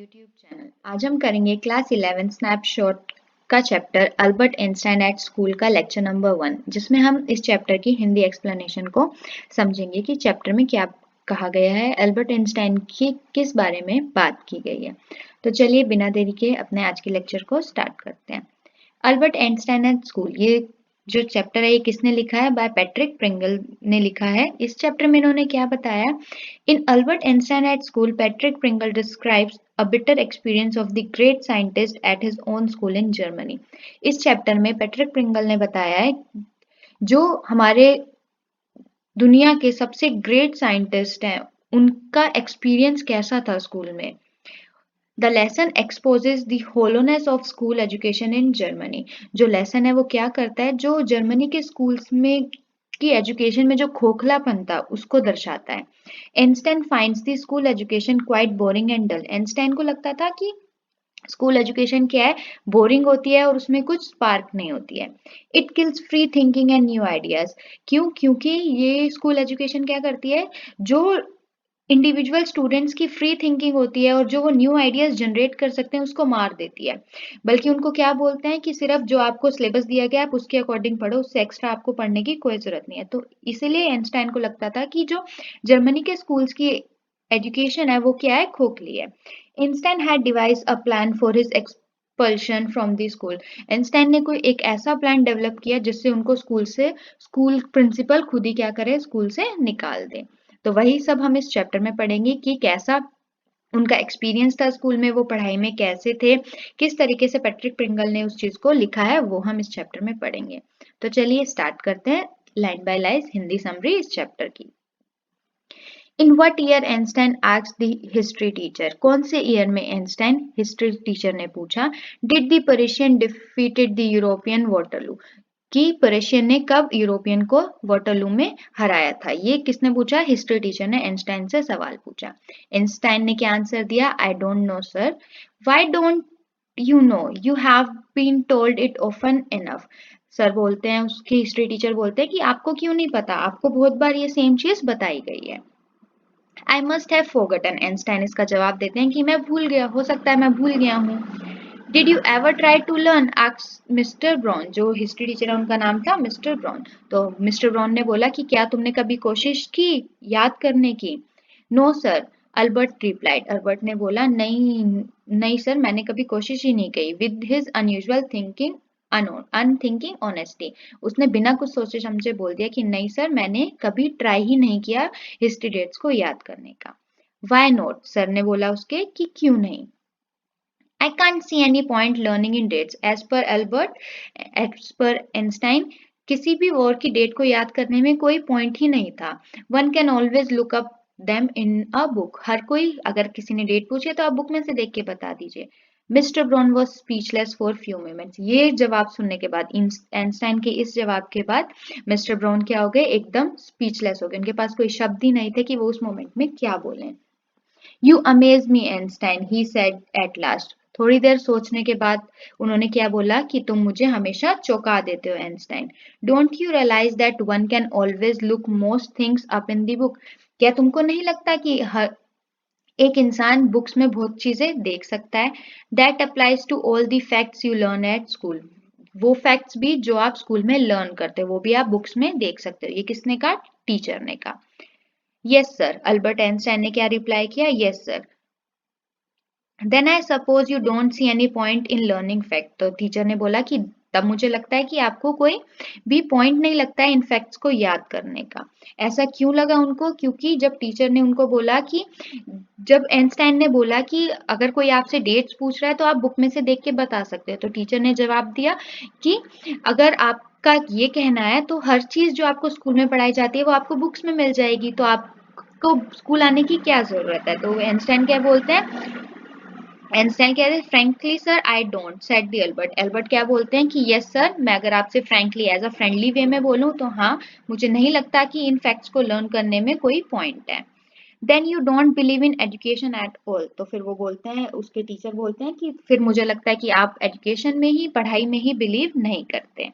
YouTube channel. आज हम करेंगे क्लास 11 स्नैपशॉट का chapter Albert Einstein at school का लेक्चर नंबर 1, जिसमें हम इस चैप्टर की हिंदी एक्सप्लेनेशन को समझेंगे कि चैप्टर में क्या कहा गया है, अल्बर्ट आइंस्टाइन की किस बारे में बात की गई है। तो चलिए बिना देरी के अपने आज के लेक्चर को स्टार्ट करते हैं। अल्बर्ट आइंस्टाइन एट स्कूल, ये जो चैप्टर है ये किसने लिखा है? बाय पैट्रिक प्रिंगल ने लिखा है। इस चैप्टर में इन्होंने क्या बताया? In Albert Einstein at school, Patrick Pringle describes a bitter experience of the great scientist at his own school in Germany। इस चैप्टर में पैट्रिक प्रिंगल ने बताया है जो हमारे दुनिया के सबसे ग्रेट साइंटिस्ट हैं उनका एक्सपीरियंस कैसा था स्कूल में। The lesson exposes the hollowness of school education in Germany. जो लेसन है वो क्या करता है? जो जर्मनी के स्कूल्स में की एजुकेशन में जो खोखलापन था उसको दर्शाता है। Einstein finds the school education quite boring and dull. Einstein को लगता था कि स्कूल एजुकेशन क्या है? बोरिंग होती है और उसमें कुछ स्पार्क नहीं होती है। It kills free thinking and new ideas. क्यों? क्योंकि ये स्कूल एजुकेशन क्या करती है? जो इंडिविजुअल स्टूडेंट्स की फ्री थिंकिंग होती है और जो वो न्यू आइडियाज जनरेट कर सकते हैं उसको मार देती है। बल्कि उनको क्या बोलते हैं कि सिर्फ जो आपको सिलेबस दिया गया आप उसके अकॉर्डिंग पढ़ो, उससे एक्स्ट्रा आपको पढ़ने की कोई जरूरत नहीं है। तो इसीलिए आइंस्टाइन को लगता था कि जो जर्मनी के स्कूल्स की एजुकेशन है वो क्या है? खोखली है। Einstein had device a plan for his expulsion from the school. Einstein ने कोई एक ऐसा प्लान डेवलप किया जिससे उनको स्कूल प्रिंसिपल खुद ही क्या करे? स्कूल से निकाल दे। तो वही सब हम इस चैप्टर में पढ़ेंगे कि कैसा उनका एक्सपीरियंस था स्कूल में, वो पढ़ाई में कैसे थे, किस तरीके से पैट्रिक प्रिंगल ने उस चीज को लिखा है, वो हम इस चैप्टर में पढ़ेंगे। तो चलिए स्टार्ट करते हैं line by line Hindi summary इस चैप्टर की। In what year Einstein asked the history teacher. कौन से ईयर में आइंस्टाइन हिस्ट्री टीचर ने पूछा? Did the Persian defeated the European Waterloo. कि पर्शियन ने कब यूरोपियन को वाटरलू में हराया था? ये किसने पूछा? हिस्ट्री टीचर ने आइंस्टाइन से सवाल पूछा। आइंस्टाइन ने क्या आंसर दिया? I don't know sir. Why don't you know? You have been told it often enough. Sir बोलते हैं, उसकी हिस्ट्री टीचर बोलते हैं कि आपको क्यों नहीं पता? आपको बहुत बार ये सेम चीज बताई गई है। I must have forgotten. Einstein इसका जवाब देते हैं कि मैं भूल गया, हो सकता है मैं भूल गया हूँ। Did you ever try to learn? Asked mister Brown. जो हिस्ट्री टीचर है उनका नाम था मिस्टर ब्राउन। तो मिस्टर ब्राउन ने बोला कि क्या तुमने कभी कोशिश की याद करने की? No sir, Albert replied. Albert ने बोला नहीं नहीं सर, मैंने कभी कोशिश ही नहीं की। With his unusual thinking unthinking honesty, उसने बिना कुछ सोचे समझे बोल दिया कि नहीं सर, मैंने कभी ट्राई ही नहीं किया हिस्ट्री डेट्स को याद करने का। Why not? सर ने बोला उसके कि क्यों नहीं। I can't see any point learning in dates. As per Einstein, किसी भी वॉर की डेट को याद करने में कोई पॉइंट ही नहीं था। One can always look up them in a book. हर कोई अगर किसी ने डेट पूछे तो आप बुक में से देख के बता दीजिए। Mister brown was speechless for few moments. ये जवाब सुनने के बाद, आइंस्टाइन के इस जवाब के बाद मिस्टर ब्राउन क्या हो गए? एकदम स्पीचलेस हो गए। उनके पास कोई शब्द ही नहीं थे कि वो उस मोमेंट में क्या बोलें। You amaze me Einstein, he said at last. थोड़ी देर सोचने के बाद उन्होंने क्या बोला कि तुम मुझे हमेशा चौंका देते हो Einstein. Don't you realise that one can always look most things up in the book. क्या तुमको नहीं लगता कि हर एक इंसान बुक्स में बहुत चीजें देख सकता है? That applies to all the facts you learn at school. वो फैक्ट्स भी जो आप स्कूल में लर्न करते हो वो भी आप बुक्स में देख सकते हो। ये किसने कहा? टीचर ने कहा। यस सर, अल्बर्ट आइंस्टाइन ने क्या रिप्लाई किया? Yes sir. Then I suppose you don't see any point in learning fact. तो टीचर ने बोला कि तब मुझे लगता है कि आपको कोई भी पॉइंट नहीं लगता है इन फैक्ट्स को याद करने का। ऐसा क्यों लगा उनको? क्योंकि जब टीचर ने उनको बोला कि जब आइंस्टाइन ने बोला कि अगर कोई आपसे डेट्स पूछ रहा है तो आप बुक में से देख के बता सकते हो, तो टीचर ने जवाब दिया कि अगर आपका ये कहना है तो हर चीज जो आपको स्कूल में पढ़ाई जाती है वो आपको बुक्स में मिल जाएगी, तो आपको स्कूल आने की क्या जरूरत है? तो आइंस्टाइन क्या बोलते हैं? आइंस्टाइन कह रहे हैं frankly sir I don't, said the Albert. Albert क्या बोलते हैं कि यस सर, मैं अगर आपसे frankly as a friendly way में बोलूं तो हाँ, मुझे नहीं लगता कि इन फैक्ट्स को लर्न करने में कोई पॉइंट है। Then you don't believe in education at all. तो फिर वो बोलते हैं, उसके टीचर बोलते हैं कि फिर मुझे लगता है कि आप एजुकेशन में ही, पढ़ाई में ही बिलीव नहीं करते।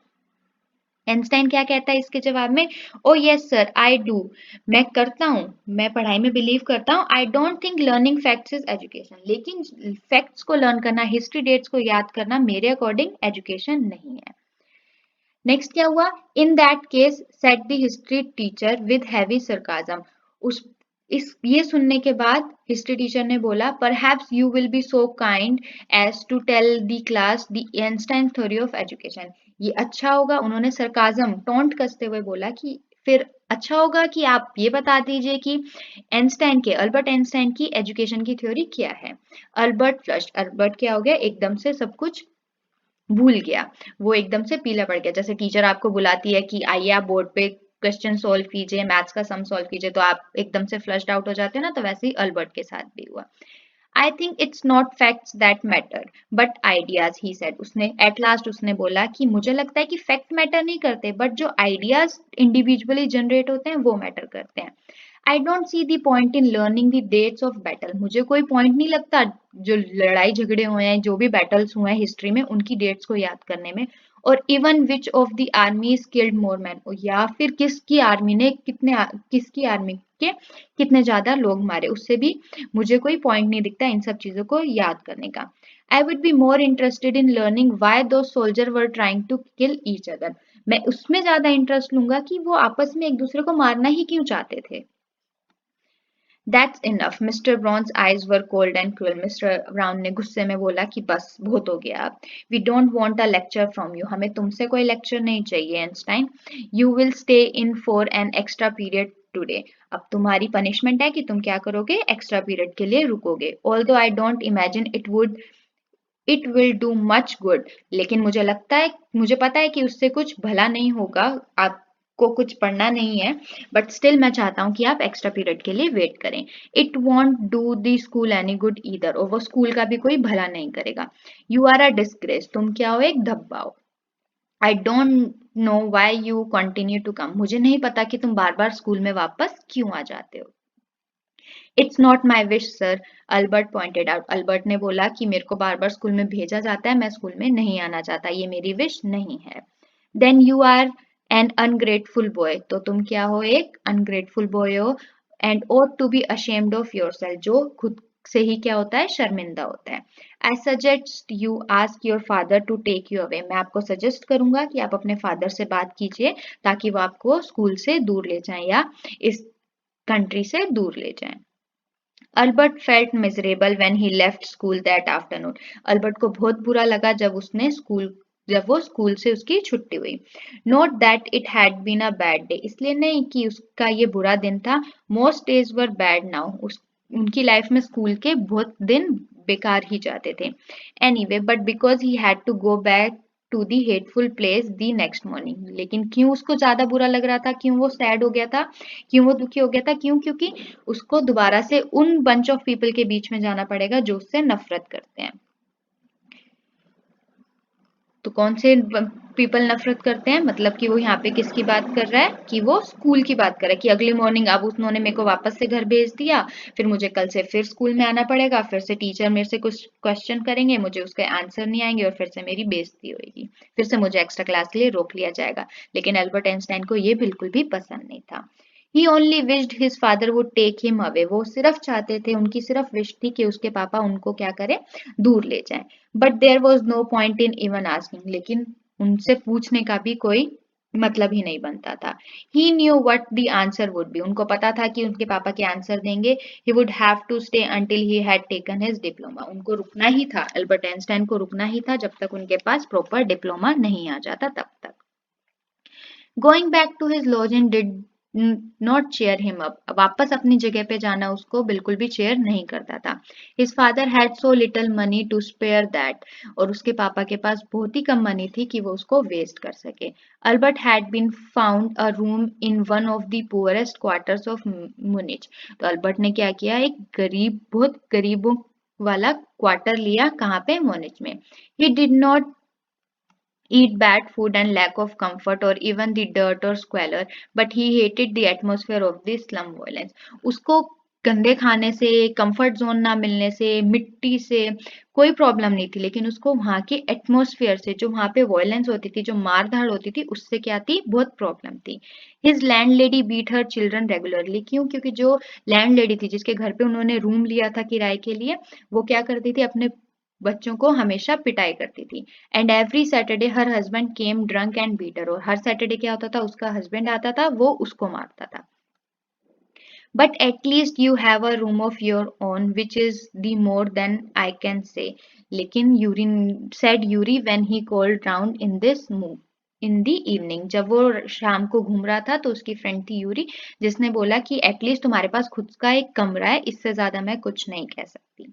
आइंस्टाइन क्या कहता है इसके जवाब में? ओ यस सर आई डू, मैं करता हूँ, मैं पढ़ाई में बिलीव करता हूँ। I don't think learning facts is education, लेकिन फैक्ट्स को लर्न करना, हिस्ट्री डेट्स को याद करना मेरे अकॉर्डिंग एजुकेशन नहीं है। नेक्स्ट क्या हुआ? In that case set the history teacher with heavy sarcasm. उस इस ये सुनने के बाद हिस्ट्री टीचर ने बोला, perhaps you will be so kind as to tell the class the Einstein theory of education. ये अच्छा होगा, उन्होंने सरकाजम टोंट कसते हुए बोला कि फिर अच्छा होगा कि आप ये बता दीजिए कि अल्बर्ट आइंस्टाइन की एजुकेशन की थ्योरी क्या है। अल्बर्ट फ्लश्ड, अल्बर्ट क्या हो गया? एकदम से सब कुछ भूल गया, वो एकदम से पीला पड़ गया। जैसे टीचर आपको बुलाती है कि आइए आप बोर्ड पे क्वेश्चन सॉल्व कीजिए, मैथ्स का सम सॉल्व कीजिए, तो आप एकदम से फ्लश्ड आउट हो जाते हैं ना, तो वैसे ही अल्बर्ट के साथ भी हुआ। I think it's not facts that matter but ideas, he said. उसने एट लास्ट उसने बोला कि मुझे लगता है कि फैक्ट मैटर नहीं करते, बट जो आइडियाज इंडिविजुअली जनरेट होते हैं वो मैटर करते हैं। I don't see the point in learning the dates of battle, मुझे कोई पॉइंट नहीं लगता जो लड़ाई झगड़े हुए हैं, जो भी बैटल्स हुए हैं हिस्ट्री में, उनकी डेट्स को याद करने में। और even which of the army killed more man, या फिर किसकी आर्मी ने किसकी आर्मी के कितने ज्यादा लोग मारे, उससे भी मुझे कोई पॉइंट नहीं दिखता इन सब चीजों को याद करने का। I would be more interested in learning why do soldier were trying to kill each other, मैं उसमें ज्यादा इंटरेस्ट लूंगा कि वो आपस में एक दूसरे को मारना ही क्यों चाहते थे। That's enough. Mister Brown's eyes were cold and cruel. Mister Brown ने गुस्से में बोला कि बस बहुत हो गया अब। We don't want a lecture from you. हमें तुमसे कोई लेक्चर नहीं चाहिए Einstein. You will stay in for an extra period today. अब तुम्हारी पनिशमेंट है कि तुम क्या करोगे? एक्स्ट्रा पीरियड के लिए रुकोगे। Although I don't imagine it will do much good. लेकिन मुझे पता है कि उससे कुछ भला नहीं होगा, आपको कुछ पढ़ना नहीं है, बट स्टिल मैं चाहता हूँ कि आप एक्स्ट्रा पीरियड के लिए वेट करें। It won't do the school any good either, और वो स्कूल का भी कोई भला नहीं करेगा। यू आर अ डिस्ग्रेस, तुम क्या हो? एक धब्बा हो। I don't know why you continue to come, मुझे नहीं पता कि तुम बार बार स्कूल में वापस क्यों आ जाते हो। It's not my wish sir, Albert pointed out. Albert ने बोला कि मेरे को बार बार स्कूल में भेजा जाता है, मैं स्कूल में नहीं आना चाहता, ये मेरी विश नहीं है। Then you are an ungrateful boy, तो तुम क्या हो? एक अनग्रेटफुल बॉय हो। And ought to be ashamed of your self, जो खुद से ही क्या होता है? शर्मिंदा होता है। I suggest you ask your father to take you away, मैं आपको सजेस्ट करूंगा कि आप अपने फादर से बात कीजिए ताकि वो आपको स्कूल से दूर ले जाएं या इस कंट्री से दूर ले जाएं। Albert felt miserable when he left school that afternoon, Albert को बहुत बुरा लगा जब वो स्कूल से उसकी छुट्टी हुई। Note that it had been a bad day, इसलिए नहीं कि उसका ये बुरा दिन था। Most days were bad now, उनकी लाइफ में स्कूल के बहुत दिन बेकार ही जाते थे। Anyway but because he had to go back to the hateful place the next morning, लेकिन क्यों उसको ज्यादा बुरा लग रहा था? क्यों वो सैड हो गया था? क्यों वो दुखी हो गया था? क्यों? क्योंकि उसको दोबारा से उन बंच ऑफ पीपल के बीच में जाना पड़ेगा जो उससे नफरत करते हैं। तो कौन से पीपल नफरत करते हैं? मतलब कि वो यहाँ पे किसकी बात कर रहा है? कि वो स्कूल की बात कर रहा है कि अगली मॉर्निंग अब उन्होंने मेरे को वापस से घर भेज दिया, फिर मुझे कल से फिर स्कूल में आना पड़ेगा, फिर से टीचर मेरे से कुछ क्वेश्चन करेंगे, मुझे उसके आंसर नहीं आएंगे और फिर से मेरी बेइज्जती होगी, फिर से मुझे एक्स्ट्रा क्लास के लिए रोक लिया जाएगा। लेकिन एल्बर्ट आइंस्टाइन को ये बिल्कुल भी पसंद नहीं था। He only wished his father would take him away. वो सिर्फ चाहते थे, उनकी सिर्फ विश थी कि उसके पापा उनको क्या करें? दूर ले जाएं। But there was no point in even asking. लेकिन उनसे पूछने का भी कोई मतलब ही नहीं बनता था। He knew what the answer would be. उनको पता था कि उनके पापा के आंसर देंगे। He would have to stay until he had taken his diploma. उनको रुकना ही था, अल्बर्ट आइंस्टाइन को रुकना ही था जब तक उनके पास प्रॉपर डिप्लोमा नहीं आ जाता तब तक। Going back to his lodging did not cheer him up. वापस अपनी जगह पे जाना उसको बिल्कुल भी cheer नहीं करता था। His father had so little money to spare that. और उसके पापा के पास बहुत ही कम मनी थी कि वो उसको वेस्ट कर सके। Albert had been found a room in one of the poorest quarters of Munich. तो अल्बर्ट ने क्या किया? बहुत गरीबों वाला क्वार्टर लिया। कहाँ पे? मोनिच में। He did not eat bad food and lack of comfort or even the dirt or squalor, but he hated the atmosphere of the slum violence. उसको गंदे खाने से, कंफर्ट जोन ना मिलने से, मिट्टी से कोई प्रॉब्लम नहीं थी, लेकिन उसको वहाँ के एटमॉस्फेयर से, जो वहाँ पे वायलेंस होती थी, जो मार-धाड़ होती थी, उससे क्या थी? बहुत प्रॉब्लम थी। His landlady beat her children regularly. क्यों? क्योंकि जो लैंडलेडी थी, जिसके घर पे उन्होंने रूम लिया था किराए के लिए, वो क्या करती थी? अपने बच्चों को हमेशा पिटाई करती थी। And every Saturday her husband came drunk and beat her. और हर सैटरडे क्या होता था? उसका हस्बैंड आता था, वो उसको मारता था। But at least you have a room of your own, which is the more than I can say. लेकिन Yuri said Yuri when he called round in this move in the evening. जब वो शाम को घूम रहा था तो उसकी फ्रेंड थी यूरी, जिसने बोला कि एटलीस्ट तुम्हारे पास खुद का एक कमरा है, इससे ज्यादा मैं कुछ नहीं कह सकती।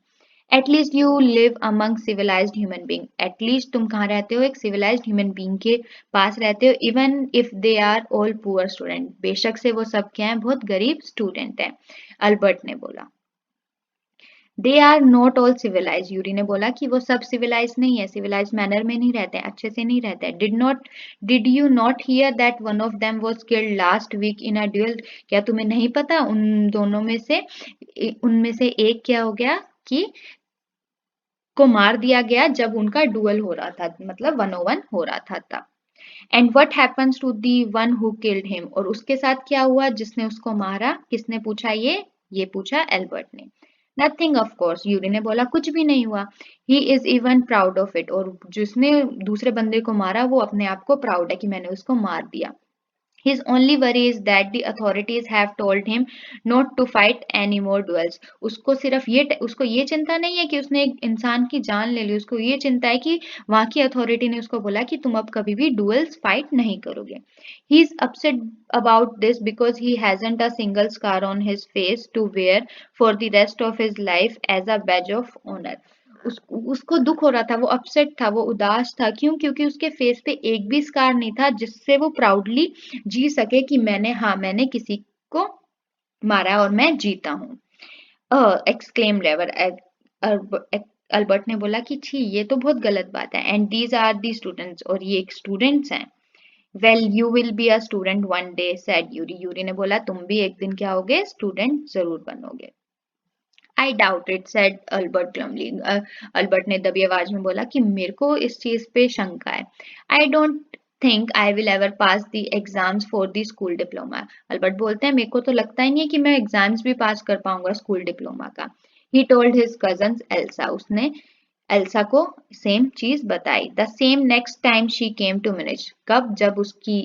At least you live among civilised human being. At least तुम कहाँ रहते हो? एक सिविलाइज्ड ह्यूमन बींग के पास रहते हो। Even if they are all poor student. बेशक से वो सब क्या है? बहुत गरीब स्टूडेंट हैं। अल्बर्ट ने बोला। They are not all civilise. Yuri ने बोला कि वो सब सिविलाइज नहीं है, सिविलाइज मैनर में नहीं रहते, अच्छे से नहीं रहते। Did you not hear that one of them was killed last week in a duel. क्या तुम्हें नहीं पता उन दोनों में से, उनमें से एक क्या हो गया कि को मार दिया गया जब उनका डुअल हो रहा था, मतलब 101 हो रहा था तब। And what happens to the one who killed him. और उसके साथ क्या हुआ जिसने उसको मारा? किसने पूछा ये पूछा एल्बर्ट ने। Nothing of course. यूरी ने बोला कुछ भी नहीं हुआ। He is even proud of it. और जिसने दूसरे बंदे को मारा वो अपने आप को प्राउड है कि मैंने उसको मार दिया। His only worry is that the authorities have told him not to fight any more duels. उसको ये चिंता नहीं है कि उसने एक इंसान की जान ले ली, उसको ये चिंता है कि वहाँ की अथॉरिटी ने उसको बोला कि तुम अब कभी भी डुएल्स फाइट नहीं करोगे. He is upset about this because he hasn't a single scar on his face to wear for the rest of his life as a badge of honor. उसको दुख हो रहा था, वो अपसेट था, वो उदास था। क्यों? क्योंकि उसके फेस पे एक भी स्कार नहीं था जिससे वो प्राउडली जी सके कि मैंने किसी को मारा और मैं जीता हूँ। एक्सक्लेम लेवर। अल्बर्ट ने बोला कि छी, ये तो बहुत गलत बात है। And these are the students. और ये एक स्टूडेंट्स हैं। Well you will be a student one day said Yuri. Yuri ने बोला तुम भी एक दिन क्या होगे? स्टूडेंट जरूर बनोगे। I doubt it said Albert glumly. Albert ने दबी आवाज में बोला कि मेरे को इस चीज पे शंका है। I don't think I will ever pass the exams for the school diploma. Albert बोलते हैं मेरे को तो लगता ही नहीं है कि मैं एग्जाम्स भी पास कर पाऊंगा स्कूल डिप्लोमा का। He told his cousin Elsa. उसने एल्सा को सेम चीज बताई। The same next time she came to Munich. कब? जब उसकी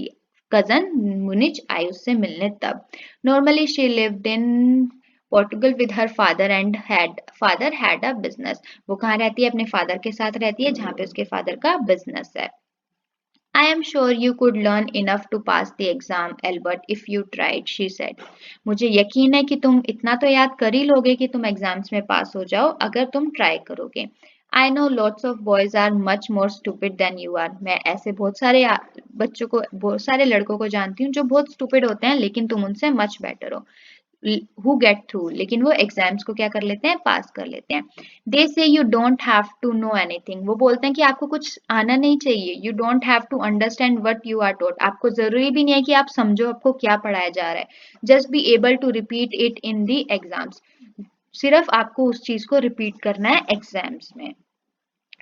कजन म्यूनिच आई उससे मिलने तब। Normally she lived in Portugal with her father had a business. वो कहाँ रहती है? अपने फादर के साथ रहती है, जहाँ पे उसके फादर का बिजनेस है। I am sure you could learn enough to pass the exam, Albert, if you tried, she said. मुझे यकीन है कि तुम इतना तो याद कर ही लोगे कि तुम एग्जाम्स में पास हो जाओ अगर तुम ट्राई करोगे। I know lots of boys are much more stupid than you are. मैं ऐसे बहुत सारे लड़कों को जानती हूँ जो बहुत स्टूपिड होते हैं, लेकिन तुम उनसे मच बेटर हो। Who get through. लेकिन वो एग्जाम्स को क्या कर लेते हैं? पास कर लेते हैं। They say you don't have to know anything. वो बोलते हैं कि आपको कुछ आना नहीं चाहिए। You don't have to understand what you are taught. आपको जरूरी भी नहीं है कि आप समझो आपको क्या पढ़ाया जा रहा है। Just be able to repeat it in the exams. सिर्फ आपको उस चीज को रिपीट करना है एग्जाम्स में।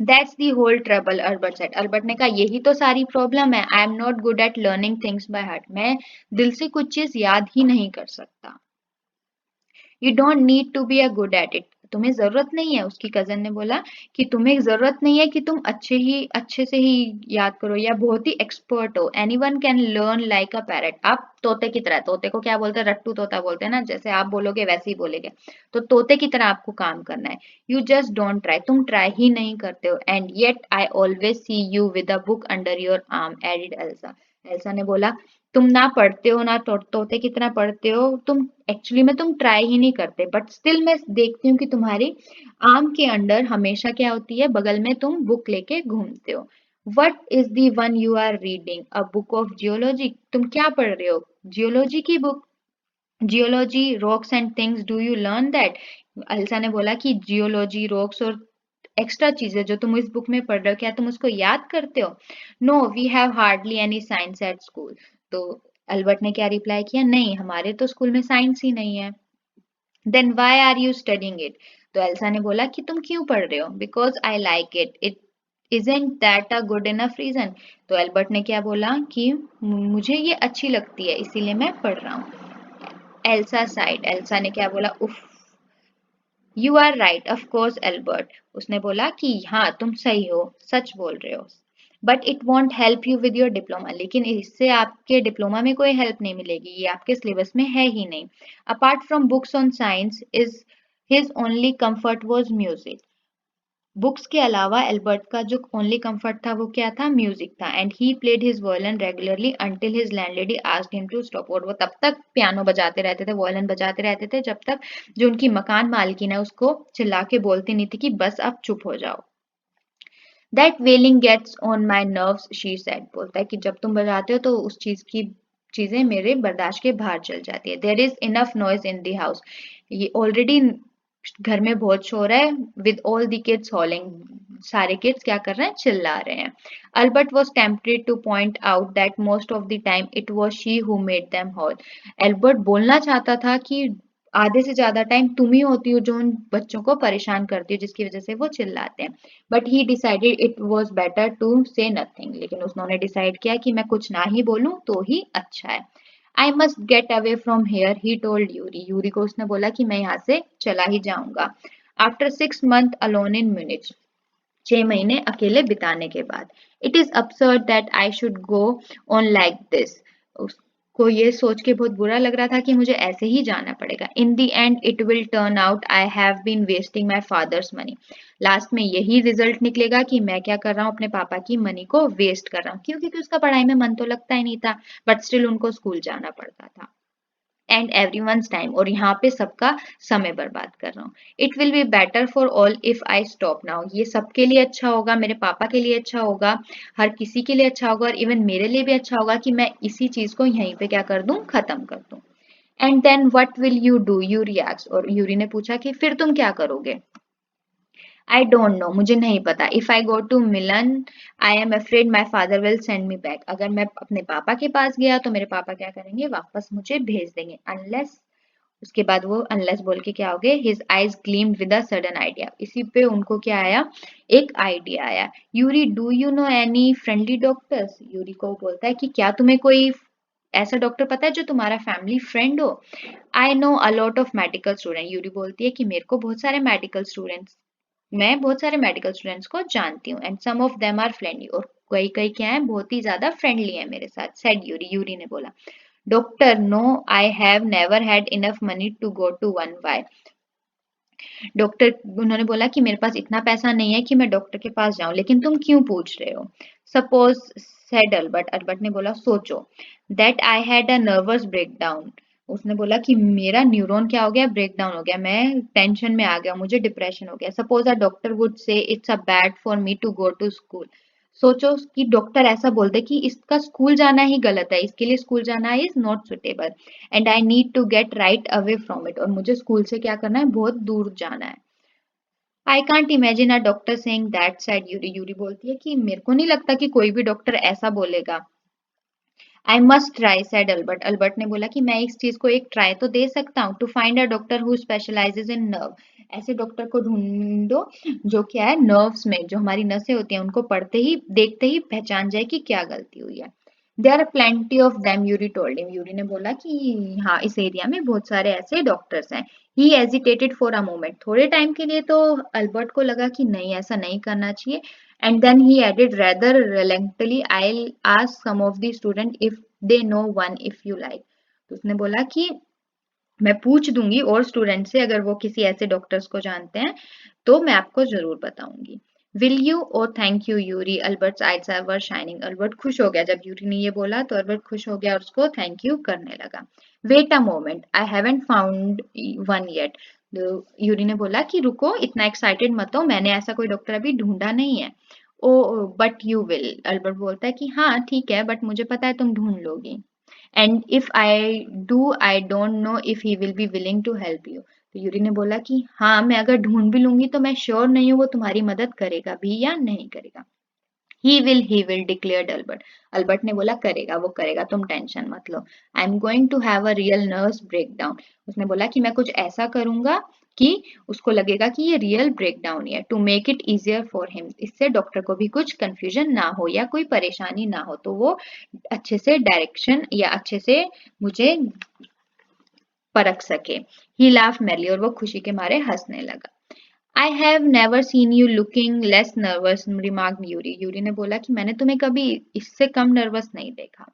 That's the whole trouble, Albert said. Albert ने कहा यही तो सारी प्रॉब्लम है। I am not good at learning things by heart. मैं दिल से कुछ चीज याद ही नहीं कर सकता। You don't need to be a good at it. तुम्हें जरूरत नहीं है। उसकी कजन ने बोला कि तुम्हें जरूरत नहीं है कि तुम अच्छे से ही याद करो या बहुत ही एक्सपर्ट हो। Any one can learn like a parrot. आप तोते की तरह, तोते को क्या बोलते हैं? रट्टू तोता बोलते हैं ना, जैसे आप बोलोगे वैसे ही बोलेंगे। तो तोते की तरह आपको काम करना है। You just don't try. तुम ट्राई ही नहीं करते हो। And yet I always see you with a book under your arm, added Elsa. Elsa ने बोला तुम ना पढ़ते हो ना तोते की तरह पढ़ते हो। तुम एक्चुअली में तुम ट्राई ही नहीं करते, बट स्टिल मैं देखती हूँ कि तुम्हारी आर्म के अंडर हमेशा क्या होती है? बगल में तुम बुक लेके घूमते हो। What is the one you are reading? A book of geology. तुम क्या पढ़ रहे हो? जियोलॉजी की book. Geology rocks and things, do you learn that? Elsa ने बोला कि जियोलॉजी रॉक्स और एक्स्ट्रा चीजें जो तुम इस बुक में पढ़ रहे हो, क्या तुम उसको याद करते हो? No we have hardly any science at school. तो अल्बर्ट ने क्या रिप्लाई किया? नहीं, हमारे तो स्कूल में साइंस ही नहीं है। Then why are you studying it? तो एल्सा ने बोला कि तुम क्यों पढ़ रहे हो? Because I like it, it isn't that a good enough reason? तो एल्बर्ट ने क्या बोला कि मुझे ये अच्छी लगती है इसीलिए मैं पढ़ रहा हूँ। एल्सा साइड, एल्सा ने क्या बोला, उफ, you are right of course Albert. उसने बोला कि हाँ तुम सही हो, सच बोल रहे हो, but it won't help you with your diploma, लेकिन इससे आपके डिप्लोमा में कोई हेल्प नहीं मिलेगी, ये आपके सिलेबस में है ही नहीं। Apart from books on science is his only comfort was music. Books के अलावा एल्बर्ट का जो ओनली कंफर्ट था वो क्या था? म्यूजिक था। And he played his violin regularly until his landlady asked him to stop. और वो तब तक पियानो बजाते रहते थे, वॉयलिन बजाते रहते थे, जब तक जो उनकी मकान मालकिन है उसको चिल्ला के बोलती नहीं थी कि बस अब चुप हो जाओ। That wailing gets on my nerves she said. बोलता है कि जब तुम बजाते हो तो उस चीज की चीजें मेरे बर्दाश्त के बाहर चल जाती है। There is enough noise in the house. ये ऑलरेडी घर में बहुत शोर है। With all the kids howling, सारे किड्स क्या कर रहे हैं? चिल्ला रहे हैं। Albert was tempted to point out that most of the time it was she who made them howl. Albert बोलना चाहता था कि आधे से ज्यादा टाइम तुम ही होती हो जो उन बच्चों को परेशान करती हो, जिसकी वजह से वो चिल्लाते हैं। But he decided it was better to say nothing. लेकिन उन्होंने डिसाइड किया कि मैं कुछ ना ही बोलूं तो ही अच्छा है। I must get away from here he told Yuri. Yuri को उसने बोला कि मैं यहाँ से चला ही जाऊंगा। After 6 months alone in Munich, 6 महीने अकेले बिताने के बाद, it is absurd that I should go on like this. उसको ये सोच के बहुत बुरा लग रहा था कि मुझे ऐसे ही जाना पड़ेगा। In the end it will turn out I have been wasting my father's money. लास्ट में यही रिजल्ट निकलेगा कि मैं क्या कर रहा हूँ, अपने पापा की मनी को वेस्ट कर रहा हूँ। क्यों? क्योंकि उसका पढ़ाई में मन तो लगता ही नहीं था, बट स्टिल उनको स्कूल जाना पड़ता था। एंड एवरीवन्स टाइम, और यहाँ पे सबका समय बर्बाद कर रहा हूँ। It will be better for all if I stop now. ये सबके लिए अच्छा होगा, मेरे पापा के लिए अच्छा होगा, हर किसी के लिए अच्छा होगा, और इवन मेरे लिए भी अच्छा होगा कि मैं इसी चीज को यहीं पे क्या कर दूं? खत्म कर दूं। And then what will you do? Yuri asked. और यूरी ने पूछा कि फिर तुम क्या करोगे? आई डोंट नो, मुझे नहीं पता। If I go to Milan I am afraid my father will send me back. अगर मैं अपने पापा के पास गया तो मेरे पापा क्या करेंगे? वापस मुझे भेज देंगे। अनलेस, उसके बाद वो अनलेस बोल के क्या हो गए? His eyes gleamed with a sudden idea. इसी पे उनको क्या आया? एक आइडिया आया। Yuri, do you know any friendly doctors? Yuri को बोलता है कि क्या तुम्हें कोई ऐसा डॉक्टर पता है जो तुम्हारा फैमिली फ्रेंड हो? I know a lot of medical student. Yuri बोलती है कि मेरे को बहुत सारे मेडिकल स्टूडेंट्स, मैं बहुत सारे मेडिकल स्टूडेंट्स को जानती हूँ। And some of them are friendly, और कई कई क्या है? बहुत ही ज्यादा फ्रेंडली है मेरे साथ। सेड यूरी, यूरी ने बोला। Doctor, no I have never had enough money to go to one. Why? Doctor, उन्होंने बोला कि मेरे पास इतना पैसा नहीं है कि मैं डॉक्टर के पास जाऊं, लेकिन तुम क्यों पूछ रहे हो? Suppose, said Albert. अल्बर्ट ने बोला सोचो, that I had a nervous breakdown. उसने बोला कि मेरा न्यूरॉन क्या हो गया? ब्रेकडाउन हो गया, मैं टेंशन में आ गया, मुझे डिप्रेशन हो गया। Suppose a doctor would say it's a bad for me to go to school. सोचो कि डॉक्टर ऐसा बोल दे कि इसका स्कूल जाना ही गलत है, इसके लिए स्कूल जाना is not suitable, and I need to get right away from it. और मुझे स्कूल से क्या करना है? बहुत दूर जाना है। I can't imagine a doctor saying that, side Yuri. Yuri बोलती है कि मेरे को नहीं लगता कि कोई भी डॉक्टर ऐसा बोलेगा। I must try, said Albert. Albert ने बोला कि मैं इस चीज को एक ट्राई तो दे सकता हूँ। To find a doctor who specialises in nerve. ऐसे डॉक्टर को ढूंढो जो क्या है? नर्व्स में, जो हमारी नसें होती हैं उनको पढ़ते ही देखते ही पहचान जाए कि क्या गलती हुई है। There are plenty of them, Yuri told him. Yuri ने बोला कि हाँ, इस एरिया में बहुत सारे ऐसे डॉक्टर्स हैं। He hesitated for a moment. थोड़े टाइम के लिए तो अल्बर्ट को लगा कि नहीं, ऐसा नहीं करना चाहिए। And then he added rather reluctantly, I'll ask some of the students if they know one if you like. तो उसने बोला कि मैं पूछ दूंगी और स्टूडेंट से, अगर वो किसी ऐसे डॉक्टर्स को जानते हैं तो मैं आपको जरूर बताऊंगी। Will you? Oh thank you Yuri. Albert's eyes were shining. Albert खुश हो गया जब यूरी ने ये बोला, तो अल्बर्ट खुश हो गया और उसको थैंक यू करने लगा। Wait a moment, I haven't found one yet. Yuri ने बोला कि रुको, इतना एक्साइटेड मत हो, मैंने ऐसा कोई डॉक्टर अभी ढूंढा नहीं है। ओ बट यू विल। अल्बर्ट बोलता है कि हाँ ठीक है, बट मुझे पता है तुम ढूंढ लोगी। And if I do, I don't know if he will be willing to help you. तो यूरी ने बोला कि हाँ, मैं अगर ढूंढ भी लूंगी तो मैं श्योर नहीं हूँ वो तुम्हारी मदद करेगा भी या नहीं करेगा। He will declared Albert. Albert ने बोला करेगा, वो करेगा, तुम टेंशन मत लो। I am going to have a real nervous breakdown. उसने बोला कि मैं कुछ ऐसा करूंगा कि उसको लगेगा कि ये रियल ब्रेकडाउन है, to make it easier for him, इससे डॉक्टर को भी कुछ कंफ्यूजन ना हो या कोई परेशानी ना हो, तो वो अच्छे से डायरेक्शन या अच्छे से मुझे परख सके। ही लाफ मैरली, और वो खुशी के मारे हंसने लगा। आई have never seen you looking less nervous, remark Yuri. Yuri ने बोला कि मैंने तुम्हें कभी इससे कम नर्वस नहीं देखा।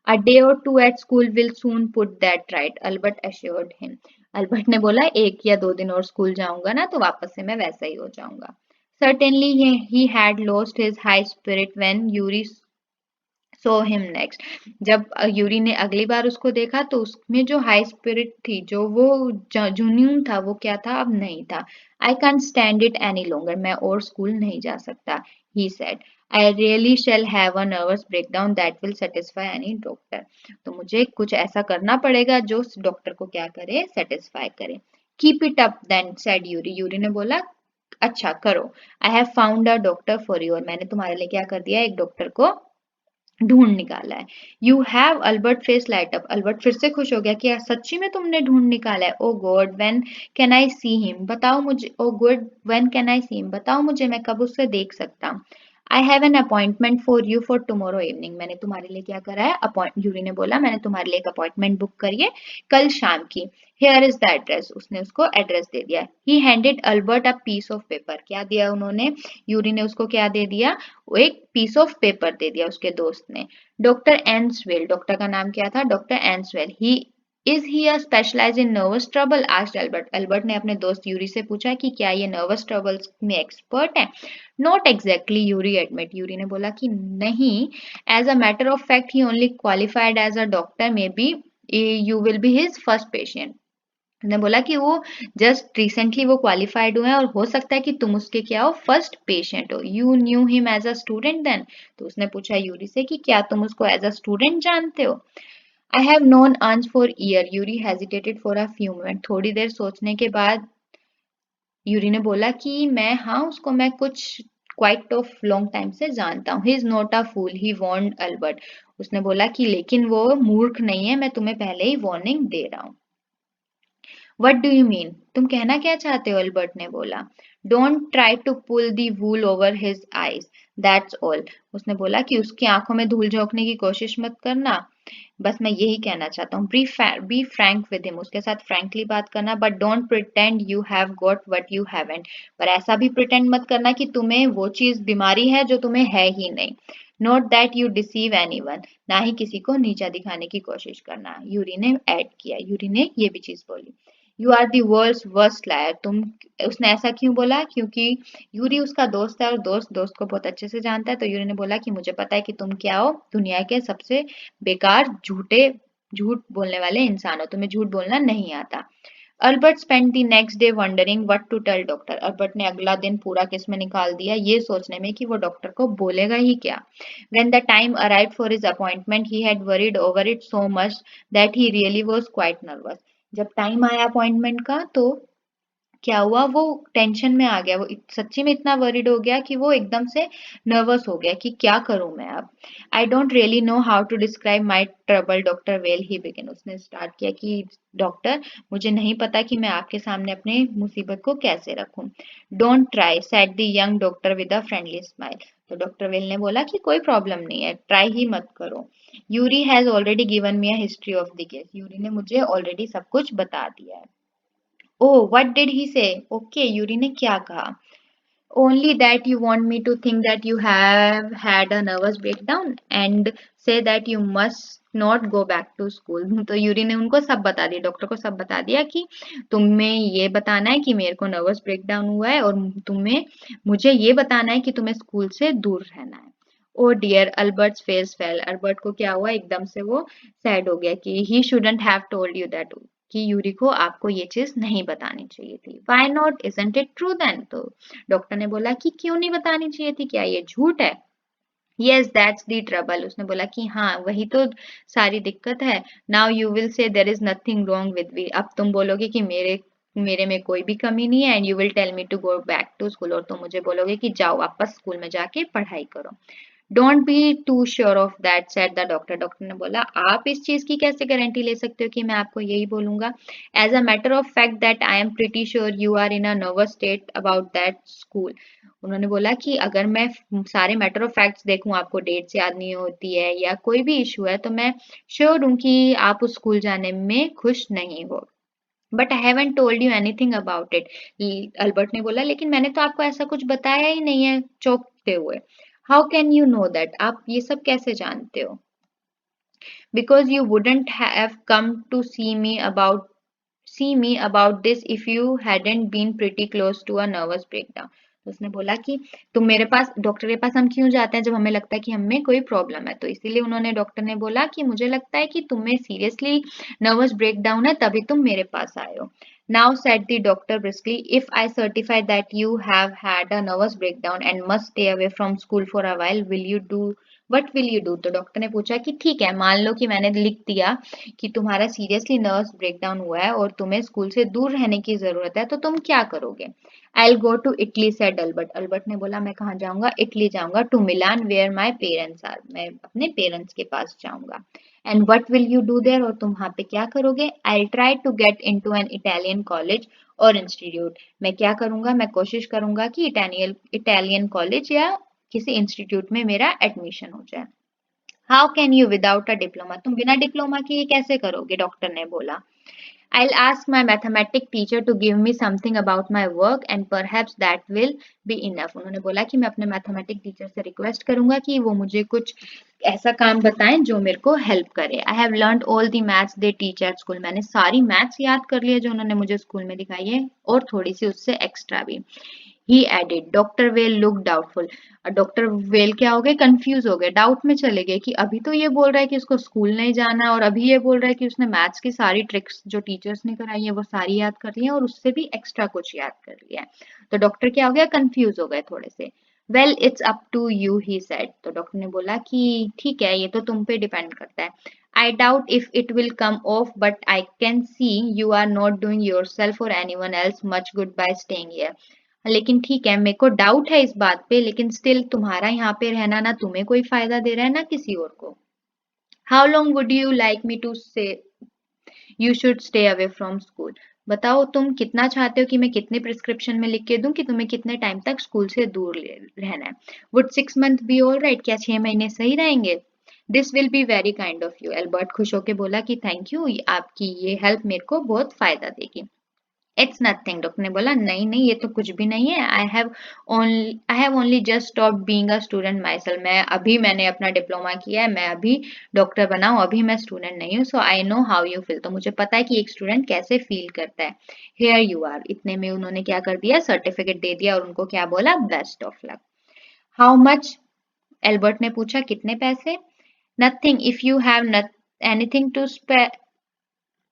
A day or two at school will soon put that right, Albert assured him. Albert ने बोला 1 या 2 दिन और स्कूल जाऊंगा ना तो वापस से मैं वैसा ही हो जाऊंगा। Certainly he had lost his high spirit when Yuri saw him next. जब यूरी ने अगली बार उसको देखा तो उसमें जो हाई स्पिरिट थी, जो वो जुनून था, वो क्या था, अब नहीं था। I can't stand it any longer, मैं और स्कूल नहीं जा सकता। He said I really shall have a nervous breakdown that will satisfy any doctor. तो मुझे कुछ ऐसा करना पड़ेगा जो डॉक्टर को क्या करे, सेटिस्फाई करे। Keep it up then said Yuri. Yuri ने बोला अच्छा करो। I have found a doctor for you, और मैंने तुम्हारे लिए क्या कर दिया, एक डॉक्टर को ढूंढ निकाला है। You have, Albert face light up. Albert फिर से खुश हो गया कि सच्ची में तुमने ढूंढ निकाला है। Oh God when can I see him, बताओ मुझे। Oh good when can I see him, बताओ मुझे, मैं कब उससे देख सकता हूँ। I have an appointment for you for tomorrow evening, मैंने तुम्हारे लिए क्या करा है, अपॉइंट, यूरी ने बोला मैंने तुम्हारे लिए एक अपॉइंटमेंट बुक करी है कल शाम की। हेयर इज द एड्रेस, उसने उसको एड्रेस दे दिया। He handed Albert a piece of paper, क्या दिया उन्होंने, यूरी ने उसको क्या दे दिया, वो एक पीस ऑफ पेपर दे दिया उसके दोस्त ने। डॉक्टर एंसवेल, डॉक्टर का नाम क्या था, doctor Ernest Weil. He is he a specialize in nervous trouble, asked Albert. Albert ने अपने दोस्त यूरी से पूछा कि क्या ये नर्वस ट्रबल्स में एक्सपर्ट है। Not exactly, Yuri admit, Yuri ने बोला कि नहीं। As a matter of fact he only qualified as a doctor, maybe you will be his first patient. ने बोला कि वो जस्ट रिसेंटली वो क्वालिफाइड हुए हैं और हो सकता है कि तुम उसके क्या हो, फर्स्ट पेशेंट हो। You knew him as a student then, तो उसने पूछा यूरी से कि क्या तुम उसको एज अ स्टूडेंट जानते हो। आई हैव नोन अंश for year, Yuri hesitated for a few minute, थोड़ी देर सोचने के बाद यूरी ने बोला कि मैं, हाँ उसको मैं कुछ क्वाइट ऑफ लॉन्ग टाइम से जानता हूँ। He is not a fool, he warned Albert. उसने बोला कि लेकिन वो मूर्ख नहीं है, मैं तुम्हें पहले ही वार्निंग दे रहा हूँ। वट डू यू मीन, तुम कहना क्या चाहते हो, अल्बर्ट ने बोला। Don't try to pull the wool over his eyes, that's all. उसने बोला कि उसकी आंखों में धूल झोंकने की कोशिश मत करना, बस मैं यही कहना चाहता हूँ। बी फ्रैंक विद हिम, उसके साथ फ्रैंकली बात करना, but don't pretend you have got what you haven't, पर ऐसा भी प्रिटेंड मत करना कि तुम्हें वो चीज बीमारी है जो तुम्हें है ही नहीं। Note that you deceive any one, ना ही किसी को नीचा दिखाने की कोशिश करना, यूरी ने ऐड किया। यूरी ने ये भी चीज बोली। You are the world's worst liar, तुम, उसने ऐसा क्यों बोला, क्योंकि यूरी उसका दोस्त है और दोस्त दोस्त को बहुत अच्छे से जानता है, तो यूरी ने बोला कि मुझे पता है कि तुम क्या हो, दुनिया के सबसे बेकार झूठ बोलने वाले इंसान हो, तुम्हें झूठ बोलना नहीं आता। Albert spend the next day wondering what to tell doctor, Albert ने अगला दिन पूरा किस में निकाल दिया, ये सोचने में कि वो डॉक्टर को बोलेगा ही क्या। When the time arrived for his appointment he had worried over it so much that he really was quite nervous. जब टाइम आया अपॉइंटमेंट का तो क्या हुआ, वो टेंशन में आ गया, वो सच्ची में इतना वरीड हो गया कि वो एकदम से नर्वस हो गया कि क्या करूं मैं अब। I don't really know how to describe my trouble doctor well, he begin, उसने स्टार्ट किया कि डॉक्टर मुझे नहीं पता कि मैं आपके सामने अपने मुसीबत को कैसे रखूं। Don't try, said the young doctor with a friendly smile. तो डॉक्टर वेल ने बोला कि कोई प्रॉब्लम नहीं है, ट्राई ही मत करो। Yuri has already given me a history of the case, Yuri ने मुझे ऑलरेडी सब कुछ बता दिया है। ओह व्हाट डिड ही से, ओके यूरी ने क्या कहा। Only that you want me to think that you have had a nervous breakdown and say that you must not go back to school. तो यूरी ने उनको सब बता दिया, डॉक्टर को सब बता दिया कि तुम्हें ये बताना है कि मेरे को नर्वस ब्रेकडाउन हुआ है और तुम्हें मुझे ये बताना है कि तुम्हें स्कूल से दूर रहना है। Oh dear, Albert's face fell, Albert को क्या हुआ, एकदम से वो सैड हो गया कि he shouldn't have told you that, कि यूरी को आपको ये चीज नहीं बतानी चाहिए थी। Why not, isn't it true then, तो डॉक्टर ने बोला कि क्यों नहीं बतानी चाहिए थी, क्या ये झूठ है। यस दैट्स दी ट्रबल, उसने बोला कि हाँ वही तो सारी दिक्कत है। Now you will say there is nothing wrong with me, अब तुम बोलोगे कि मेरे मेरे में कोई भी कमी नहीं है। And you will tell me to go back to school, और तुम मुझे बोलोगे कि जाओ वापस स्कूल में जाके पढ़ाई करो। Don't be too sure of that said the doctor. Doctor ने बोला आप इस चीज की कैसे गारंटी ले सकते हो कि मैं आपको यही बोलूंगा। As a matter of fact that I am pretty sure you are in a nervous state about that school. उन्होंने बोला कि अगर मैं सारे मैटर ऑफ फैक्ट्स देखूं, आपको डेट्स याद नहीं होती है या कोई भी इशू है, तो मैं श्योर हूं कि आप उस स्कूल जाने में खुश नहीं हो। But I haven't told you anything about it. Albert ने बोला लेकिन मैंने तो आपको ऐसा कुछ बताया ही नहीं है, चौंकते हुए। How can you know that, आप ये सब कैसे जानते हो? Because you wouldn't have come to see me about this if you hadn't been pretty close to a nervous breakdown। तो उसने बोला कि तुम मेरे पास, डॉक्टर के पास हम क्यों जाते हैं जब हमें लगता है कि हमें कोई प्रॉब्लम है, तो इसीलिए उन्होंने, डॉक्टर ने बोला कि मुझे लगता है कि तुम्हें सीरियसली नर्वस ब्रेकडाउन है तभी तुम मेरे पास आए हो। Now said the doctor briskly, if I certify that you have had a nervous breakdown and must stay away from school for a while, will you do what will you do? तो doctor ने पूछा कि ठीक है, मान लो कि मैंने लिख दिया कि तुम्हारा सीरियसली नर्वस ब्रेकडाउन हुआ है और तुम्हें स्कूल से दूर रहने की जरूरत है, तो तुम क्या करोगे? I will go to Italy said Albert. Albert ने बोला मैं कहाँ जाऊंगा? इटली जाऊंगा, to Milan where my parents are, मैं अपने पेरेंट्स के पास जाऊंगा। And what will you do there, और तुम वहां पे क्या करोगे? I will try to get in to an Italian college और इंस्टीट्यूट, मैं क्या करूंगा, मैं कोशिश करूंगा कि इटालियन कॉलेज या किसी इंस्टीट्यूट में मेरा एडमिशन हो जाए। How can you without a diploma, तुम बिना डिप्लोमा के ये कैसे करोगे? डॉक्टर ने बोला। I'll ask my mathematics teacher to give me something about my work and perhaps that will be enough। उन्होंने बोला कि मैं अपने मैथमेटिक्स टीचर से रिक्वेस्ट करूंगा कि वो मुझे कुछ ऐसा काम बताएं जो मेरे को हेल्प करे। I have learn all the maths they teach at school, मैंने सारी मैथ्स याद कर ली है जो उन्होंने मुझे स्कूल में दिखाई है, और थोड़ी सी उससे एक्स्ट्रा भी। He added. Doctor Weil look doubtful. Doctor Weil क्या हो गए? कंफ्यूज हो गए, डाउट में चले गए कि अभी तो ये बोल रहा है कि उसको स्कूल नहीं जाना, और अभी ये बोल रहा है कि उसने मैथ्स की सारी ट्रिक्स जो टीचर्स ने कराई है वो सारी याद कर ली है और उससे भी एक्स्ट्रा कुछ याद कर लिया है। तो डॉक्टर क्या हो गया? कंफ्यूज हो गए थोड़े से। Well it's up to you he said. तो डॉक्टर ने बोला कि ठीक है, ये तो तुम पे डिपेंड करता है। I doubt if it will come off but I can see you are not doing yourself or anyone else much good by staying here. लेकिन ठीक है, मेरे को डाउट है इस बात पे, लेकिन स्टिल तुम्हारा यहाँ पे रहना ना तुम्हें कोई फायदा दे रहा है ना किसी और को। How long would you like me to say you should stay away from school, बताओ तुम कितना चाहते हो कि मैं कितने प्रिस्क्रिप्शन में लिख के दूं कि तुम्हें कितने टाइम तक स्कूल से दूर रहना है? Would 6 month be all right, क्या 6 महीने सही रहेंगे? This will be very kind of you. Albert खुश होकर बोला कि थैंक यू, आपकी ये हेल्प मेरे को बहुत फायदा देगी। इट्स नथिंग, डॉक्टर ने बोला नहीं नहीं, ये तो कुछ भी नहीं है। I have only just stop being a student my self, मैंने अपना डिप्लोमा किया है, मैं अभी डॉक्टर बना हूँ, अभी मैं स्टूडेंट नहीं हूँ। So I know how you feel, तो मुझे पता है कि एक स्टूडेंट कैसे फील करता है। Here you are. इतने में उन्होंने क्या कर दिया? सर्टिफिकेट दे दिया और उनको क्या बोला? Best of luck. How much, Albert ने पूछा, कितने पैसे? Nothing if you have anything to spare,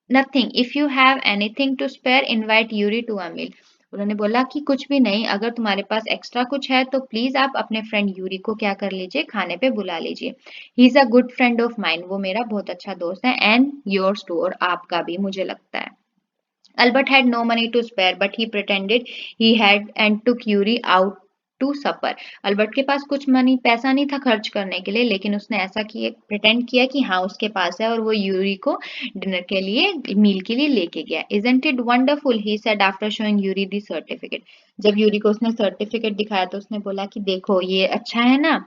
nothing if you have anything to spare invite Yuri to a meal. उन्होंने बोला कि कुछ भी नहीं, अगर तुम्हारे पास एक्स्ट्रा कुछ है तो प्लीज आप अपने फ्रेंड यूरी को क्या कर लीजिए? खाने पे बुला लीजिए। He is a good friend of mine, वो मेरा बहुत अच्छा दोस्त है। एंड योर्स टू, और आपका भी मुझे लगता है। Albert had no money to spare, but he pretended he had and took Yuri out to supper। Albert के पास कुछ मनी, पैसा नहीं था खर्च करने के लिए, लेकिन उसने ऐसा किए, प्रिटेंड किया कि हाँ उसके पास है, और वो यूरी को डिनर के लिए, मील के लिए लेके गया। Isn't it wonderful? He said after showing Yuri the certificate। जब यूरी को उसने सर्टिफिकेट दिखाया तो उसने बोला कि देखो ये अच्छा है ना।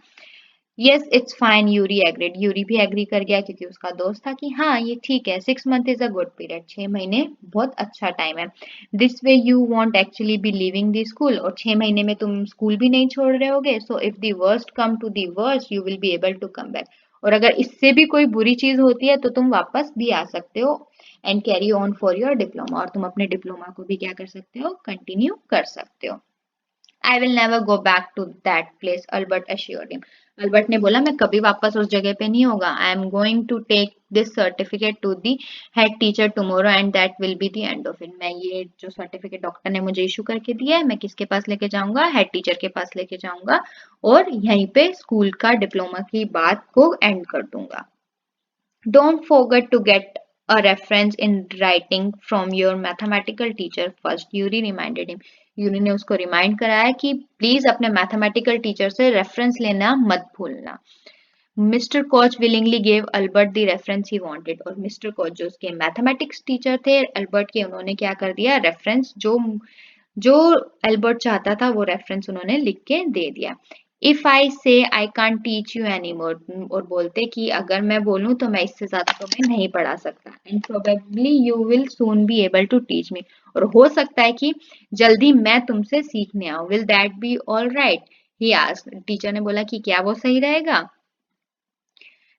Yes it's fine, Yuri agreed. Yuri भी एग्री कर गया क्योंकि उसका दोस्त था कि हाँ ये ठीक है, 6 month is a good period, 6 महीने बहुत अच्छा टाइम है। This way you want actually B living the school, और 6 महीने में तुम स्कूल भी नहीं छोड़ रहे होगे। So if the worst come to the worst you will be able to come back, और अगर इससे भी कोई बुरी चीज होती है तो तुम वापस भी आ सकते हो। And carry on for your diploma, और तुम अपने डिप्लोमा को भी क्या कर सकते हो? कंटिन्यू कर सकते हो। I will never go back to that place, Albert assured him. Albert ने बोला मैं कभी वापस उस जगह पे नहीं होगा। I am going to take this certificate to the head teacher tomorrow and that will be the end of it. मैं ये जो सर्टिफिकेट डॉक्टर ने मुझे इशू करके दिया है, मैं किसके पास लेके जाऊंगा? हेड टीचर के पास लेके जाऊंगा, और यहीं पे स्कूल का डिप्लोमा की बात को एंड कर दूंगा। Don't forget to get a reference in writing from your mathematical teacher first, Yuri reminded him। Yuri ने उसको रिमाइंड कराया कि प्लीज अपने मैथमेटिकल टीचर से रेफरेंस लेना मत भूलना। Mister coach willingly gave Albert the reference he wanted, और मिस्टर कोच जो उसके मैथमेटिक्स टीचर थे अल्बर्ट के, उन्होंने क्या कर दिया, रेफरेंस जो जो अल्बर्ट चाहता था वो रेफरेंस उन्होंने लिख के दे दिया। इफ आई से I can't teach you any more, और बोलते कि अगर मैं बोलूं तो मैं इससे ज्यादा तुम्हें नहीं पढ़ा सकता, and probably you will soon be able to teach me, और हो सकता है कि जल्दी मैं तुमसे सीखने आऊं। Will that be all right, he asked. Teacher ने बोला कि क्या वो सही रहेगा।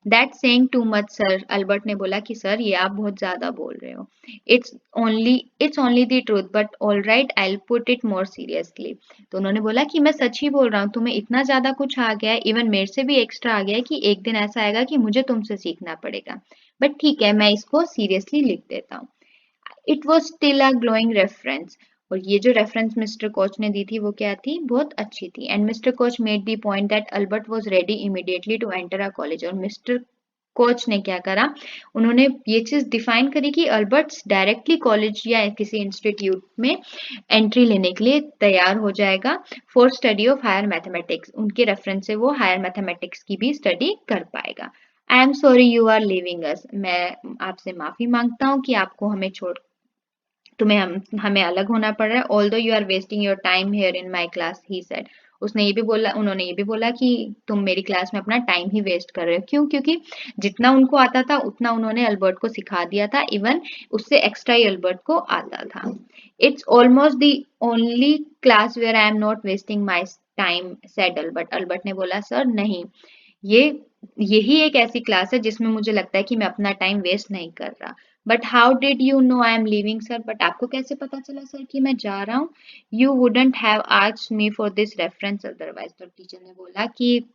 That saying too much sir, Albert ने बोला कि सर ये आप बहुत ज्यादा बोल रहे हो। It's only the truth but all right I will put it more seriously. तो उन्होंने बोला कि मैं सच ही बोल रहा हूँ, तुम्हें इतना ज्यादा कुछ आ गया है, इवन मेरे से भी एक्स्ट्रा आ गया है कि एक दिन ऐसा आएगा कि मुझे तुमसे सीखना पड़ेगा, बट ठीक है मैं इसको सीरियसली लिख देता हूँ। It was still a glowing reference, और ये जो रेफरेंस मिस्टर कोच ने दी थी वो क्या थी, बहुत अच्छी थी। And mister Koch made the point that Albert was ready immediately to enter a college, और मिस्टर कोच ने क्या करा, उन्होंने ये चीज डिफाइन करी कि अल्बर्ट डायरेक्टली कॉलेज या किसी इंस्टीट्यूट में एंट्री लेने के लिए तैयार हो जाएगा for study of higher mathematics. उनके रेफरेंस से वो हायर मैथमेटिक्स की भी स्टडी कर पाएगा। I am sorry you are leaving us, मैं आपसे माफी मांगता हूँ कि आपको हमें अलग होना पड़ रहा है। Although you are wasting your time here in my class, he said. उन्होंने ये भी बोला कि तुम मेरी क्लास में अपना टाइम ही वेस्ट कर रहे हो। क्यों? क्योंकि जितना उनको आता था उतना उन्होंने अल्बर्ट को सिखा दिया था, इवन उससे एक्स्ट्रा ही अल्बर्ट को आता था। It's almost the only class where I am not wasting my time, said Albert. Albert ने बोला सर नहीं, ये यही एक ऐसी क्लास है जिसमें मुझे लगता है कि मैं अपना टाइम वेस्ट नहीं कर रहा। But how did you know I am leaving sir, but आपको कैसे पता चला सर कि मैं जा रहा हूँ। You wouldn't have asked me for this reference otherwise, तो टीचर ने बोला कि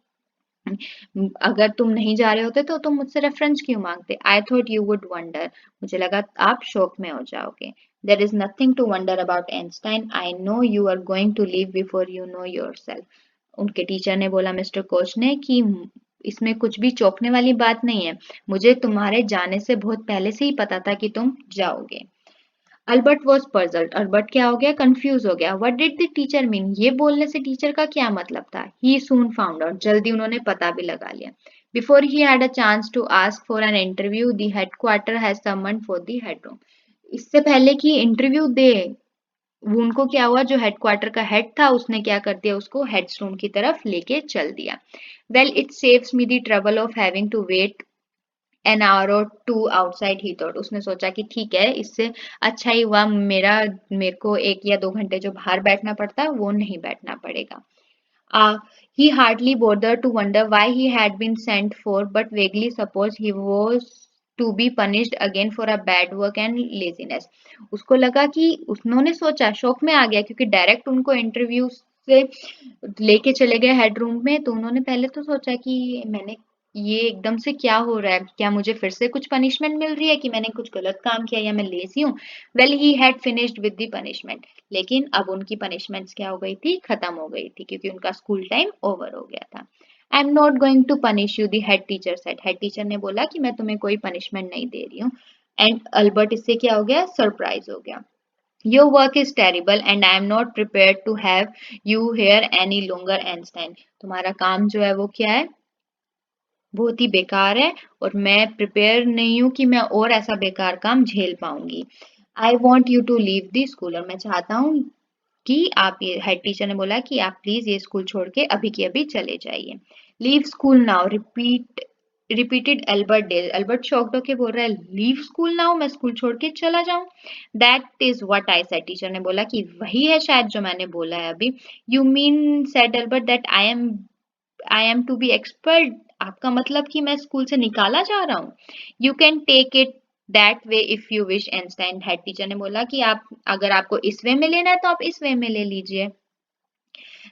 अगर तुम नहीं जा रहे होते तो तुम मुझसे रेफरेंस क्यों मांगते। I thought you would wonder, मुझे लगा आप शौक में हो जाओगे। There is nothing to wonder about Einstein, I know you are going to leave before you know yourself. उनके टीचर ने बोला मिस्टर कोच ने कि इसमें कुछ भी चौंकने वाली बात नहीं है, मुझे तुम्हारे जाने से बहुत पहले से ही पता था कि तुम जाओगे। अल्बर्ट वॉज पजल्ड, अल्बर्ट क्या हो गया, कंफ्यूज हो गया। What did the teacher mean, ये बोलने से टीचर का क्या मतलब था। ही सून फाउंड आउट, जल्दी उन्होंने पता भी लगा लिया। Before he had a chance to ask for an interview the headquarter has summoned for the headroom. इससे पहले कि इंटरव्यू दे, उनको क्या हुआ, जो हेडक्वार्टर का हेड था उसने क्या कर दिया, उसको हेड्स रूम की तरफ लेके चल दिया। Well it saves me the trouble of having to wait an hour or two outside, he thought. उसने सोचा कि ठीक है, इससे अच्छा ही हुआ मेरे को 1 या 2 घंटे जो बाहर बैठना पड़ता है वो नहीं बैठना पड़ेगा। He hardly bothered to wonder why he had been sent for, but vaguely supposed he was to be punished again for a bad work and laziness. उसको लगा कि उन्होंने सोचा, शौक में आ गया क्योंकि डायरेक्ट उनको इंटरव्यू से लेके चले गए हेड रूम में, तो उन्होंने पहले तो सोचा कि मैंने ये एकदम से क्या हो रहा है, क्या मुझे फिर से कुछ पनिशमेंट मिल रही है कि मैंने कुछ गलत काम किया या मैं लेजी हूँ। Well he had finished with the punishment, लेकिन अब उनकी पनिशमेंट्स क्या हो गई थी, खत्म हो गई थी, क्योंकि उनका स्कूल टाइम ओवर हो गया था। I am not going to punish you, the head teacher said. Head teacher ने बोला कि मैं तुम्हें कोई पनिशमेंट नहीं दे रही हूँ। एंड अल्बर्ट इससे क्या हो गया, सरप्राइज हो गया। Your work is terrible and I am not prepared to have you here any longer Einstein. तुम्हारा काम जो है वो क्या है, बहुत ही बेकार है, और मैं प्रिपेयर नहीं हूँ कि मैं और ऐसा बेकार काम झेल पाऊंगी। I want you to leave the school, और मैं चाहता हूँ कि आप, ये हेड टीचर ने बोला कि आप प्लीज ये स्कूल छोड़ के अभी के अभी चले जाइए। Leave school now, repeated Albert dully. Albert shocked होके बोल रहा है, लीव स्कूल नाउ, मैं स्कूल छोड़ के चला जाऊं। That is what I said, teacher ने बोला कि वही है शायद जो मैंने बोला है अभी। You mean, said Albert, that I am to be expert, आपका मतलब कि मैं स्कूल से निकाला जा रहा हूँ। You can take it that way if you wish, Einstein. Head teacher ने बोला कि आप, अगर आपको इस वे में लेना है तो आप इस वे में ले लीजिए।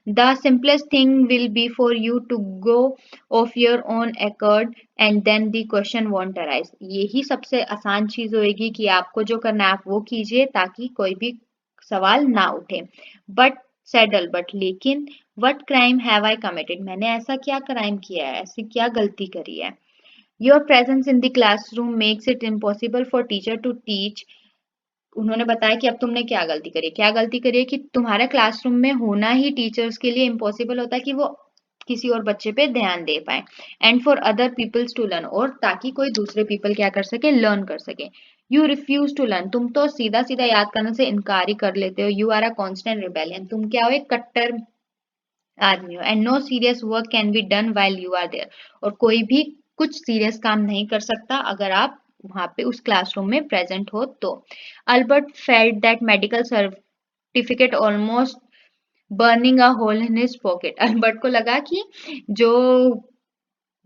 The simplest thing will be for you to go of your own accord and then the question won't arise. यही सबसे आसान चीज होगी कि आपको जो करना है आप वो कीजिए ताकि कोई भी सवाल ना उठे। बट सेड अल्बर्ट, लेकिन what crime have I committed, मैंने ऐसा क्या क्राइम किया है, ऐसी क्या गलती करी है। Your presence in the classroom makes it impossible for teacher to teach उन्होंने बताया कि अब तुमने क्या गलती करी, क्या गलती करी है कि तुम्हारे क्लासरूम में होना ही टीचर्स के लिए इम्पॉसिबल होता है कि वो किसी और बच्चे पे ध्यान दे पाए, and for other peoples to learn, और ताकि कोई दूसरे पीपल क्या कर सके, लर्न कर सके। यू रिफ्यूज टू लर्न, तुम तो सीधा सीधा याद करने से इनकार ही कर लेते हो। You are a constant rebellion, तुम क्या हो, एक कट्टर आदमी हो। And no serious work can be done while you are there, और कोई भी कुछ सीरियस काम नहीं कर सकता अगर आप वहां पे उस क्लासरूम में प्रेजेंट हो तो। Albert felt that medical certificate almost burning a hole in his pocket, Albert को लगा कि जो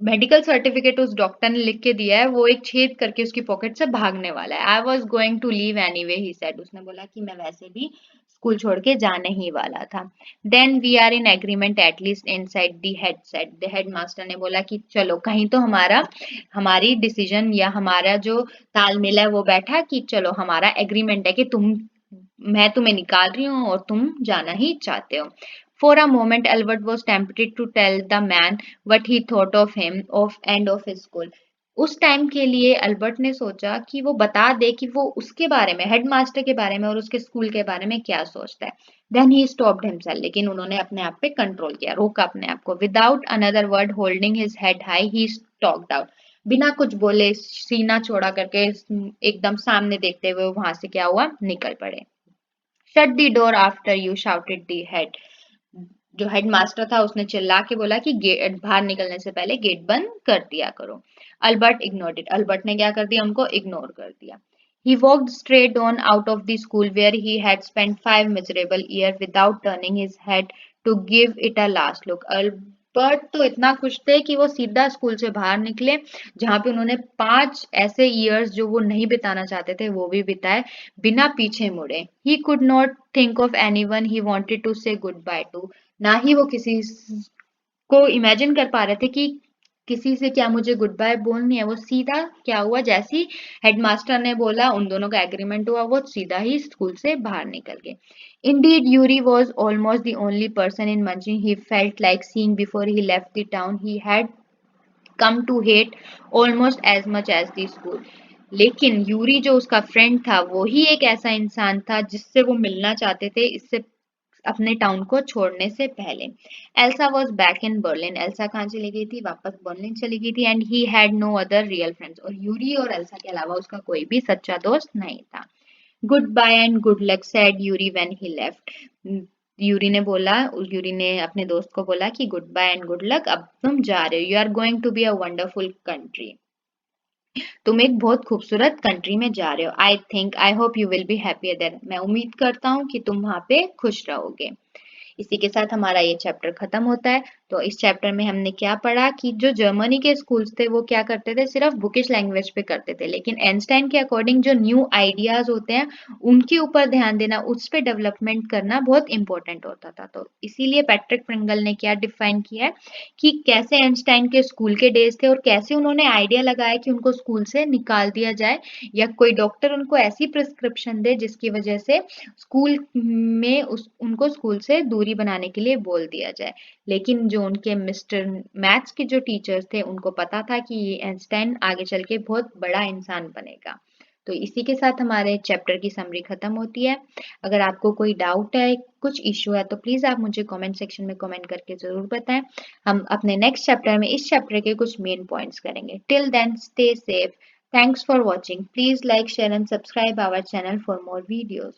मेडिकल सर्टिफिकेट उस डॉक्टर ने लिख के दिया है वो एक छेद करके उसकी पॉकेट से भागने वाला है। I was going to leave anyway he said, उसने बोला कि मैं वैसे भी स्कूल छोड़ के जाने ही वाला था। Then we are in agreement at least inside the head said, the head master ने बोला कि चलो कहीं तो हमारी डिसीजन या हमारा जो तालमेल है वो बैठा कि चलो हमारा एग्रीमेंट है कि मैं तुम्हें निकाल रही हूँ और तुम जाना ही चाहते हो। For a moment, Albert was tempted to tell the man what he thought of him of and of his school. उस टाइम के लिए अल्बर्ट ने सोचा कि वो बता दे कि वो उसके बारे में, हेडमास्टर के बारे में और उसके स्कूल के बारे में क्या सोचता है। देन ही स्टॉप्ड हिमसेल्फ, लेकिन उन्होंने अपने आप पे कंट्रोल किया, रोका अपने आप को। Without another word holding his head high he stalked out, बिना कुछ बोले सीना चौड़ा करके एकदम सामने देखते हुए वहां से क्या हुआ, निकल पड़े। Shut the door after you, shouted the head, जो हेडमास्टर था उसने चिल्ला के बोला कि गेट बाहर निकलने से पहले गेट बंद कर दिया करो। अल्बर्ट इग्नोर्ड इट, अल्बर्ट ने क्या कर दिया, उनको इग्नोर कर दिया। He walked straight on out of the school where he had spent 5 miserable years without turning his head to give it a last look. Albert तो इतना खुश थे कि वो सीधा स्कूल से बाहर निकले जहां पे उन्होंने 5 ऐसे ईयर्स जो वो नहीं बिताना चाहते थे वो भी बिताए बिना पीछे मुड़े। He could not think of anyone he wanted to say goodbye to, ना ही वो किसी को इमेजिन कर पा रहे थे कि किसी से क्या मुझे गुड बाय बोलनी है। वो सीधा क्या हुआ, जैसे ही हेडमास्टर ने बोला उन दोनों का एग्रीमेंट हुआ, वो सीधा ही स्कूल से बाहर निकल गए। Indeed, Yuri was almost the only person in Manjin he felt like seeing before he left the town he had come to hate almost as much as the school. लेकिन Yuri जो उसका friend था वो ही एक ऐसा इंसान था जिससे वो मिलना चाहते थे इससे अपने टाउन को छोड़ने से पहले। Elsa was back in Berlin, Elsa कहाँ चली गई थी, वापस बर्लिन चली गई थी। And he had no other real friends, और यूरी और एल्सा के अलावा उसका कोई भी सच्चा दोस्त नहीं था। Goodbye and good luck said Yuri when he left, Yuri ने बोला, यूरी ने अपने दोस्त को बोला कि goodbye and good luck, अब तुम जा रहे हो, you are going to be a wonderful country, तुम एक बहुत खूबसूरत कंट्री में जा रहे हो। I hope you will be happier there, मैं उम्मीद करता हूँ कि तुम वहां पे खुश रहोगे। इसी के साथ हमारा ये चैप्टर खत्म होता है। तो इस चैप्टर में हमने क्या पढ़ा कि जो जर्मनी के स्कूल्स थे वो क्या करते थे, सिर्फ बुकिश लैंग्वेज पे करते थे, लेकिन आइंस्टाइन के अकॉर्डिंग जो न्यू आइडियाज होते हैं उनके ऊपर ध्यान देना, उस पर डेवलपमेंट करना बहुत इंपॉर्टेंट होता था। तो इसीलिए पैट्रिक प्रिंगल ने क्या डिफाइन किया है कि कैसे आइंस्टाइन के स्कूल के डेज थे और कैसे उन्होंने आइडिया लगाया कि उनको स्कूल से निकाल दिया जाए या कोई डॉक्टर उनको ऐसी प्रिस्क्रिप्शन दे जिसकी वजह से स्कूल में उनको स्कूल से दूरी बनाने के लिए बोल दिया जाए। लेकिन जो उनके मिस्टर मैथ्स के जो टीचर्स थे उनको पता था कि ये आइंस्टाइन आगे चल के बहुत बड़ा इंसान बनेगा। तो इसी के साथ हमारे चैप्टर की समरी खत्म होती है। अगर आपको कोई डाउट है, कुछ इश्यू है, तो प्लीज आप मुझे कमेंट सेक्शन में कमेंट करके जरूर बताएं। हम अपने नेक्स्ट चैप्टर में इस चैप्टर के कुछ मेन पॉइंट्स करेंगे। Till then stay safe, thanks for watching, please like share and subscribe our channel for more videos.